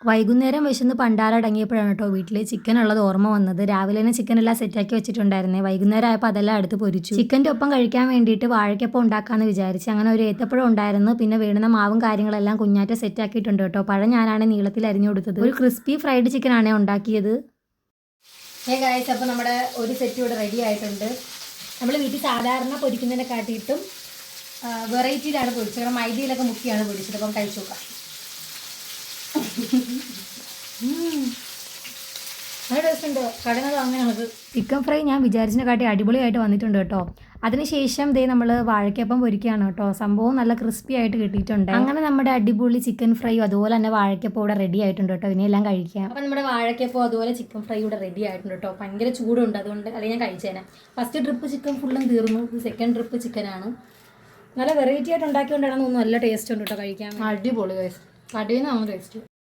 വൈകുന്നേരം വിശന്ന് പണ്ടാരടങ്ങിയപ്പോഴാണ് കേട്ടോ വീട്ടിൽ ചിക്കൻ ഉള്ളത് ഓർമ്മ വന്നത്. രാവിലെ തന്നെ ചിക്കൻ എല്ലാം സെറ്റാക്കി വെച്ചിട്ടുണ്ടായിരുന്നേ. വൈകുന്നേരം ആയപ്പോൾ അതെല്ലാം എടുത്ത് പൊരിച്ചു. ചിക്കൻ്റെ ഒപ്പം കഴിക്കാൻ വേണ്ടിയിട്ട് വാഴയ്ക്കപ്പം ഉണ്ടാക്കാമെന്ന് വിചാരിച്ചു. അങ്ങനെ ഒരു ഏത്തപ്പഴം ഉണ്ടായിരുന്നു. പിന്നെ വേണ്ടുന്ന മാവും കാര്യങ്ങളെല്ലാം കുഞ്ഞാറ്റ സെറ്റാക്കിയിട്ടുണ്ട് കേട്ടോ. പഴം ഞാനാണ് നീളത്തിൽ അരിഞ്ഞു കൊടുത്തത്. ഒരു ക്രിസ്പി ഫ്രൈഡ് ചിക്കൻ ആണ് ഉണ്ടാക്കിയത്. ഗായ്സ്, അപ്പോൾ നമ്മുടെ ഒരു സെറ്റ് ഇവിടെ റെഡി ആയിട്ടുണ്ട്. നമ്മൾ വീട്ടിൽ സാധാരണ പൊരിക്കുന്നതിനെ കാട്ടിയിട്ടും വെറൈറ്റിയിലാണ് പൊരിച്ചത്. കാരണം മൈദയിലൊക്കെ മുക്കിയാണ് പൊരിച്ചത്. അപ്പം കഴിച്ചു നോക്കാം. നല്ല ടേസ്റ്റ് ഉണ്ട്. കടന്നത് അങ്ങനെയാണത്. ചിക്കൻ ഫ്രൈ ഞാൻ വിചാരിച്ചതിനെക്കാട്ടി അടിപൊളിയായിട്ട് വന്നിട്ടുണ്ട് കേട്ടോ. അതിനുശേഷം നമ്മൾ വാഴയ്ക്കപ്പം പൊരിക്കുകയാണ് കേട്ടോ. സംഭവം നല്ല ക്രിസ്പി ആയിട്ട് കിട്ടിയിട്ടുണ്ട്. അങ്ങനെ നമ്മുടെ അടിപൊളി ചിക്കൻ ഫ്രൈ അതുപോലെ തന്നെ വാഴയ്ക്കപ്പം ഇവിടെ റെഡി ആയിട്ടുണ്ട് കേട്ടോ. ഇനിയെല്ലാം കഴിക്കാം. അപ്പം നമ്മുടെ വാഴയ്ക്കപ്പം അതുപോലെ ചിക്കൻ ഫ്രൈ ഇവിടെ റെഡി ആയിട്ടുണ്ട് കേട്ടോ. ഭയങ്കര ചൂടുണ്ട്, അതുകൊണ്ട് അല്ലെങ്കിൽ ഞാൻ കഴിച്ചേനെ. ഫസ്റ്റ് ട്രിപ്പ് ചിക്കൻ ഫുള്ളും തീർന്നു. സെക്കൻഡ് ട്രിപ്പ് ചിക്കനാണ്. നല്ല വെറൈറ്റി ആയിട്ട് ഉണ്ടാക്കിക്കൊണ്ടാണെന്ന് തോന്നുന്നു. നല്ല ടേസ്റ്റ് ഉണ്ട് കേട്ടോ കഴിക്കാൻ. അടിപൊളി കടിയിൽ നിന്നാണ് ടേസ്റ്റ്.